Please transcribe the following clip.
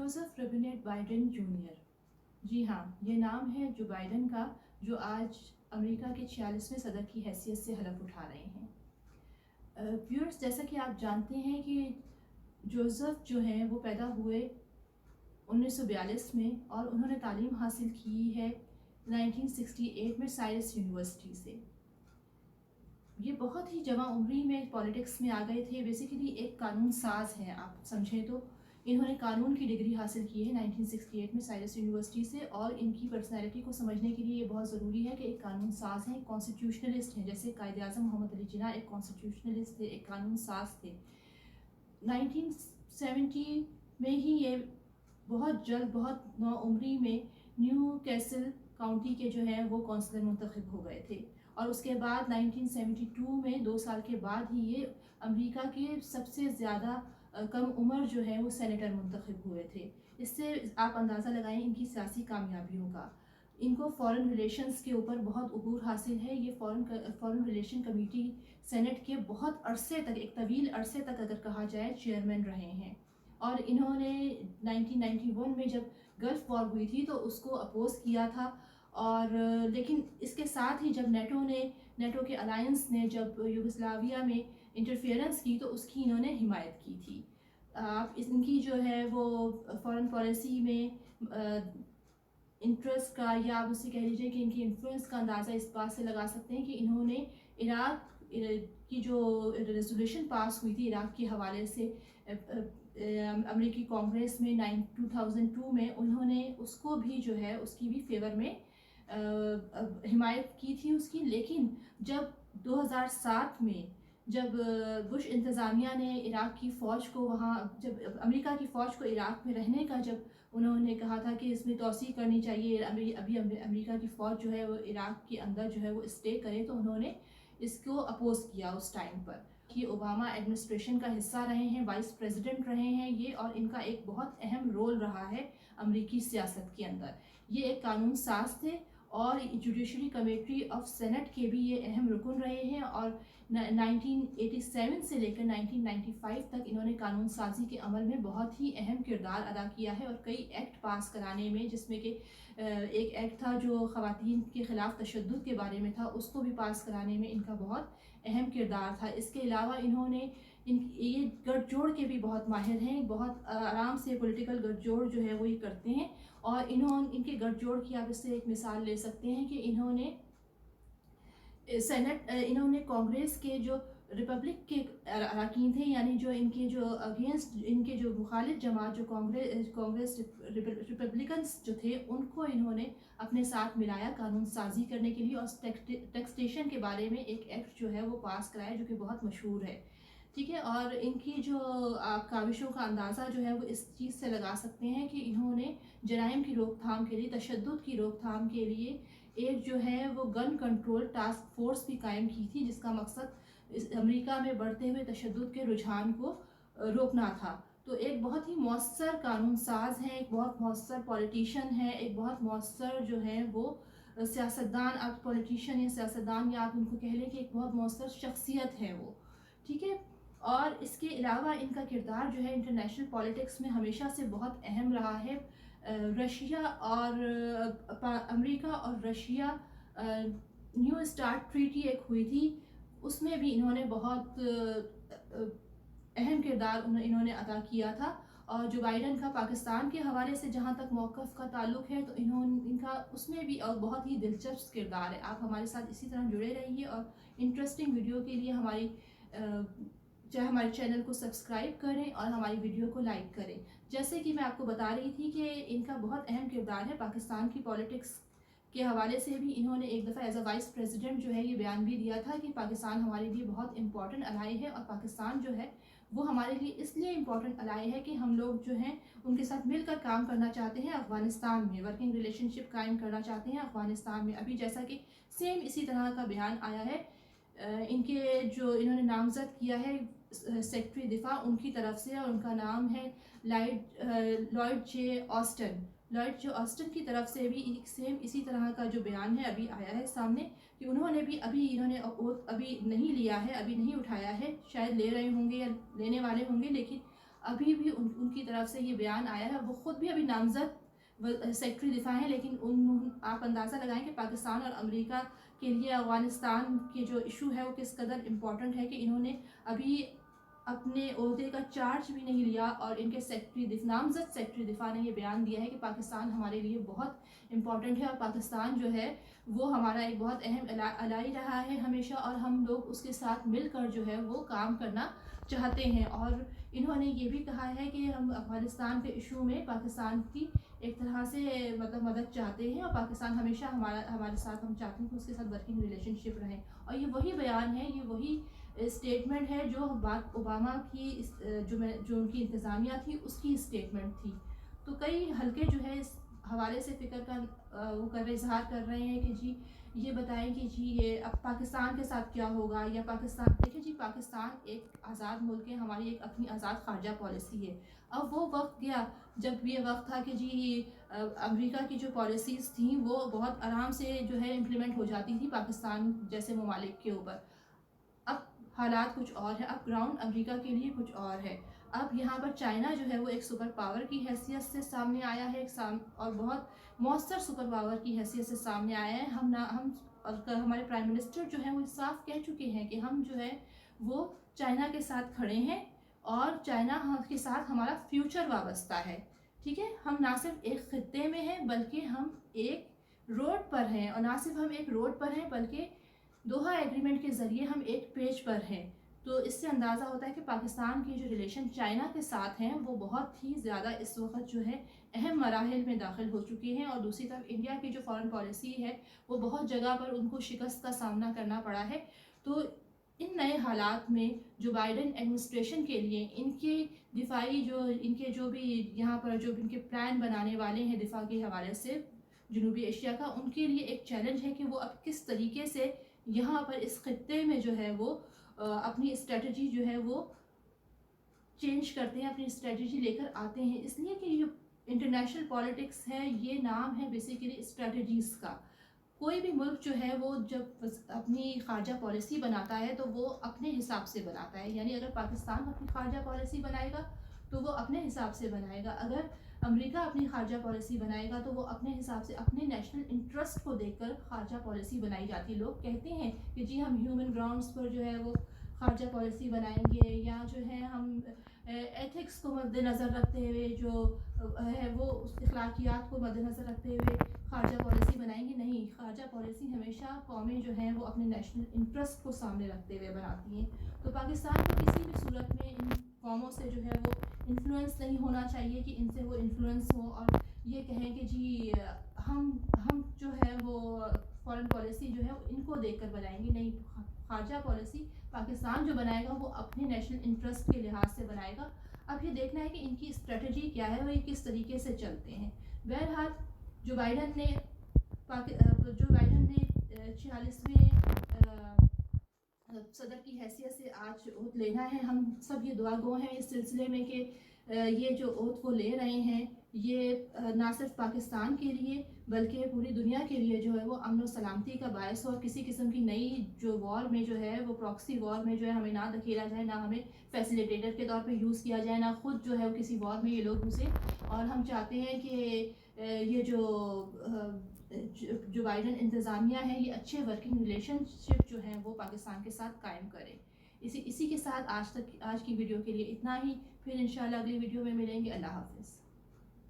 Joseph Robinette Biden junior. जी हाँ, ये नाम है जो बाइडेन का, जो आज अमेरिका के 46वें सदर की हैसियत से हलफ उठा रहे हैं। व्यूअर्स, जैसा कि आप जानते हैं कि जोसेफ जो हैं वो पैदा हुए 1942 में और उन्होंने तालीम हासिल की है 1968 में साइरस यूनिवर्सिटी से। ये बहुत ही जवां उम्री में पॉलिटिक्स में आ गए थे। बेसिकली एक कानून साज हैं, आप समझें तो। इन्होंने कानून की डिग्री हासिल की है 1968 में साइरस यूनिवर्सिटी से, और इनकी पर्सनैलिटी को समझने के लिए ये बहुत ज़रूरी है कि एक कानून साज हैं, कॉन्स्टिट्यूशनलिस्ट हैं। जैसे कायद-ए-आज़म मोहम्मद अली जिन्ना एक कॉन्स्टिट्यूशनलिस्ट थे, एक कानून साज थे। 1970 में ही ये बहुत जल्द, बहुत नौउम्री में न्यू कैसल काउंटी के जो है वो काउंसलर मुंतखब हो गए थे। और उसके बाद 1972 में 2 साल के बाद ही ये अमेरिका के सबसे ज़्यादा कम उम्र जो है वो सेनेटर मुंतखब हुए थे। इससे आप अंदाज़ा लगाएं इनकी सियासी कामयाबियों का। इनको फॉरेन रिलेशंस के ऊपर बहुत अबूर हासिल है। ये फॉरेन रिलेशन कमेटी सेनेट के बहुत अरसे तक, एक तवील अरसे तक अगर कहा जाए, चेयरमैन रहे हैं। और इन्होंने 1991 में जब गल्फ़ वॉर हुई थी तो उसको अपोज़ किया था। और लेकिन इसके साथ ही जब नेटो के अलायंस ने जब यूगोस्लाविया में इंटरफेरेंस की तो उसकी इन्होंने हिमायत की थी। आप इनकी जो है वो फॉरेन पॉलिसी में इंटरेस्ट का, या आप उससे कह लीजिए कि इनकी इन्फ्लुएंस का अंदाज़ा इस बात से लगा सकते हैं कि इन्होंने इराक की जो रेजोल्यूशन पास हुई थी इराक के हवाले से अमेरिकी कांग्रेस में 2002 में, उन्होंने उसको भी जो है उसकी भी फेवर में हिमायत की थी उसकी। लेकिन जब 2007 में जब बुश इंतज़ामिया ने इराक की फ़ौज को वहाँ, जब अमेरिका की फ़ौज को इराक में रहने का, जब उन्होंने कहा था कि इसमें तोसी करनी चाहिए, अभी अमेरिका की फ़ौज जो है वो इराक के अंदर जो है वो स्टे करे, तो उन्होंने इसको अपोज़ किया उस टाइम पर। कि ओबामा एडमिनिस्ट्रेशन का हिस्सा रहे हैं, वाइस प्रेसिडेंट रहे हैं ये, और इनका एक बहुत अहम रोल रहा है अमेरिकी सियासत के अंदर। ये एक कानून साज थे और जुडिशरी कमेटी ऑफ सेनेट के भी ये अहम रुकन रहे हैं। और 1987 से लेकर 1995 तक इन्होंने कानून साजी के अमल में बहुत ही अहम किरदार अदा किया है और कई एक्ट पास कराने में, जिसमें कि एक एक्ट था जो ख़वातीन के ख़िलाफ़ तशद्दुद के बारे में था, उसको भी पास कराने में इनका बहुत अहम किरदार था। इसके अलावा इन्होंने ये गठजोड़ के भी बहुत माहिर हैं, बहुत आराम से पॉलिटिकल गठजोड़ जो है वो ये करते हैं। और इनके गठजोड़ की आप इससे एक मिसाल ले सकते हैं कि इन्होंने इन्होंने कांग्रेस के जो रिपब्लिक के अरकान थे, यानी जो इनके जो अगेंस्ट, इनके जो मुखालिफ जमात, जो कांग्रेस रिपब्लिकन्स जो थे, उनको इन्होंने अपने साथ मिलाया कानून साजी करने के लिए। और टैक्सेशन के बारे में एक एक्ट जो है वो पास कराया जो कि बहुत मशहूर है, ठीक है। और इनकी जो आप काविशों का अंदाज़ा जो है वो इस चीज़ से लगा सकते हैं कि इन्होंने जराइम की रोकथाम के लिए, तशद्दुद की रोकथाम के लिए एक जो है वो गन कंट्रोल टास्क फोर्स भी कायम की थी, जिसका मकसद इस अमेरिका में बढ़ते हुए तशद्दुद के रुझान को रोकना था। तो एक बहुत ही मौसर कानून साज हैं, एक बहुत मौसर पॉलिटिशियन है, एक बहुत मौसर जो है वो सियासतदान, आप पॉलिटिशियन या सियासतदान या आप उनको कह लें कि एक बहुत मौसर शख्सियत है वो, ठीक है। और इसके अलावा इनका किरदार जो है इंटरनेशनल पॉलिटिक्स में हमेशा से बहुत अहम रहा है। रशिया और अमेरिका और रशिया न्यू स्टार्ट ट्रीटी एक हुई थी, उसमें भी इन्होंने बहुत अहम किरदार इन्होंने अदा किया था। और जो बाइडेन का पाकिस्तान के हवाले से जहाँ तक मौक़िफ़ का ताल्लुक़ है, तो इनका उसमें भी बहुत ही दिलचस्प किरदार है। आप हमारे साथ इसी तरह जुड़े रहिए और इंटरेस्टिंग वीडियो के लिए चाहे हमारे चैनल को सब्सक्राइब करें और हमारी वीडियो को लाइक करें। जैसे कि मैं आपको बता रही थी कि इनका बहुत अहम किरदार है पाकिस्तान की पॉलिटिक्स के हवाले से भी। इन्होंने एक दफ़ा एज अ वाइस प्रेसिडेंट जो है ये बयान भी दिया था कि पाकिस्तान हमारे लिए बहुत इंपॉर्टेंट अलाई है, और पाकिस्तान जो है वो हमारे लिए इसलिए इम्पॉर्टेंट अलाई है कि हम लोग जो हैं उनके साथ मिलकर काम करना चाहते हैं अफ़गानिस्तान में, वर्किंग रिलेशनशिप कायम करना चाहते हैं अफ़गानिस्तान में। अभी जैसा कि सेम इसी तरह का बयान आया है इनके जो इन्होंने नामज़द किया है सेक्रेटरी दिफा उनकी तरफ से, और उनका नाम है Lloyd J Austin. Lloyd J Austin की तरफ से भी सेम इसी तरह का जो बयान है अभी आया है सामने, कि उन्होंने भी इन्होंने अभी नहीं लिया है, अभी नहीं उठाया है, शायद ले रहे होंगे या लेने वाले होंगे, लेकिन ابھی بھی ان کی طرف سے یہ بیان آیا ہے. وہ خود بھی ابھی نامزد سیکٹری دفاع ہیں، لیکن آپ اندازہ لگائیں کہ پاکستان اور امریکہ کے لیے افغانستان کے جو ایشو ہے وہ کس قدر امپورٹنٹ ہے کہ انہوں نے ابھی اپنے عہدے کا چارج بھی نہیں لیا، اور ان کے نامزد سیکٹری دفاع نے یہ بیان دیا ہے کہ پاکستان ہمارے لیے بہت امپورٹنٹ ہے، اور پاکستان جو ہے وہ ہمارا ایک بہت اہم الائی رہا ہے ہمیشہ، اور ہم لوگ اس کے ساتھ مل کر جو ہے وہ کام کرنا چاہتے ہیں. اور انہوں نے یہ بھی کہا ہے کہ ہم افغانستان کے ایشو میں پاکستان کی ایک طرح سے مدد چاہتے ہیں، اور پاکستان ہمیشہ ہمارے ساتھ، ہم چاہتے ہیں کہ اس کے ساتھ ورکنگ ریلیشن شپ رہے. اور یہ وہی بیان ہے، یہ وہی اسٹیٹمنٹ ہے جو بات اوباما کی جو ان کی انتظامیہ تھی اس کی اسٹیٹمنٹ تھی. تو کئی حلقے جو ہے اس حوالے سے فکر کا اظہار کر رہے ہیں کہ جی یہ بتائیں کہ جی یہ اب پاکستان کے ساتھ کیا ہوگا، یا پاکستان دیکھیں جی پاکستان ایک آزاد ملک ہے، ہماری ایک اپنی آزاد خارجہ پالیسی ہے. اب وہ وقت گیا جب یہ وقت تھا کہ جی امریکہ کی جو پالیسیز تھیں وہ بہت آرام سے جو ہے امپلیمنٹ ہو جاتی تھی پاکستان جیسے ممالک کے اوپر. اب حالات کچھ اور ہے، اب گراؤنڈ امریکہ کے لیے کچھ اور ہے. اب یہاں پر چائنا جو ہے وہ ایک سپر پاور کی حیثیت سے سامنے آیا ہے، اور بہت مؤثر سپر پاور کی حیثیت سے سامنے آیا ہے. ہمارے پرائم منسٹر جو ہیں وہ صاف کہہ چکے ہیں کہ ہم جو ہے وہ چائنا کے ساتھ کھڑے ہیں، اور چائنا کے ساتھ ہمارا فیوچر وابستہ ہے. ٹھیک ہے، ہم نہ صرف ایک خطے میں ہیں بلکہ ہم ایک روڈ پر ہیں، اور نہ صرف ہم ایک روڈ پر ہیں بلکہ دوحہ ایگریمنٹ کے ذریعے ہم ایک پیج پر ہیں. تو اس سے اندازہ ہوتا ہے کہ پاکستان کے جو ریلیشن چائنا کے ساتھ ہیں وہ بہت ہی زیادہ اس وقت جو ہے اہم مراحل میں داخل ہو چکے ہیں. اور دوسری طرف انڈیا کی جو فارن پالیسی ہے وہ بہت جگہ پر ان کو شکست کا سامنا کرنا پڑا ہے. تو ان نئے حالات میں جو بائیڈن ایڈمنسٹریشن کے لیے ان کے دفاعی ان کے جو بھی یہاں پر جو ان کے پلان بنانے والے ہیں دفاع کے حوالے سے جنوبی ایشیا کا، ان کے لیے ایک چیلنج ہے کہ وہ اب کس طریقے سے یہاں پر اس خطے میں جو ہے وہ اپنی اسٹریٹجی جو ہے وہ چینج کرتے ہیں، اپنی اسٹریٹجی لے کر آتے ہیں. اس لیے کہ یہ انٹرنیشنل پالیٹکس ہے، یہ نام ہے بیسیکلی اسٹریٹجیز کا. کوئی بھی ملک جو ہے وہ جب اپنی خارجہ پالیسی بناتا ہے تو وہ اپنے حساب سے بناتا ہے. یعنی اگر پاکستان اپنی خارجہ پالیسی بنائے گا تو وہ اپنے حساب سے بنائے گا، اگر امریکہ اپنی خارجہ پالیسی بنائے گا تو وہ اپنے حساب سے اپنے نیشنل انٹرسٹ کو دیکھ کر خارجہ پالیسی بنائی جاتی. لوگ کہتے ہیں کہ جی ہم ہیومن گراؤنڈز پر جو ہے وہ خارجہ پالیسی بنائیں گے، یا جو ہے ہم ایتھکس کو مد نظر رکھتے ہوئے جو ہے وہ اخلاقیات کو مد نظر رکھتے ہوئے خارجہ پالیسی بنائیں گے. نہیں، خارجہ پالیسی ہمیشہ قومیں جو ہیں وہ اپنے نیشنل انٹرسٹ کو سامنے رکھتے ہوئے بناتی ہیں. تو پاکستان کو کسی بھی صورت میں ان قوموں سے جو ہے وہ انفلوئنس نہیں ہونا چاہیے کہ ان سے وہ انفلوئنس ہو اور یہ کہیں کہ جی ہم جو ہے وہ فارن پالیسی جو ہے ان کو دیکھ کر بنائیں گے. نہیں، خارجہ پالیسی پاکستان جو بنائے گا وہ اپنے نیشنل انٹرسٹ کے لحاظ سے بنائے گا. اب یہ دیکھنا ہے کہ ان کی اسٹریٹجی کیا ہے، وہ یہ کس طریقے سے چلتے ہیں. بہرحال جو بائیڈن نے 46ویں صدر کی حیثیت سے آج عہد لینا ہے. ہم سب یہ دعا گو ہیں اس سلسلے میں کہ یہ جو عہد وہ لے رہے ہیں یہ نہ صرف پاکستان کے لیے بلکہ پوری دنیا کے لیے جو ہے وہ امن و سلامتی کا باعث ہو، اور کسی قسم کی نئی جو وار میں جو ہے وہ پراکسی وار میں جو ہے ہمیں نہ دھکیلا جائے، نہ ہمیں فیسیلیٹیٹر کے طور پہ یوز کیا جائے، نہ خود جو ہے وہ کسی وار میں یہ لوگ گھسے. اور ہم چاہتے ہیں کہ یہ جو بائیڈن انتظامیہ ہے یہ اچھے ورکنگ ریلیشن شپ جو ہیں وہ پاکستان کے ساتھ قائم کرے. اسی کے ساتھ آج کی ویڈیو کے لیے اتنا ہی. پھر انشاءاللہ اگلی ویڈیو میں ملیں گے. اللہ حافظ.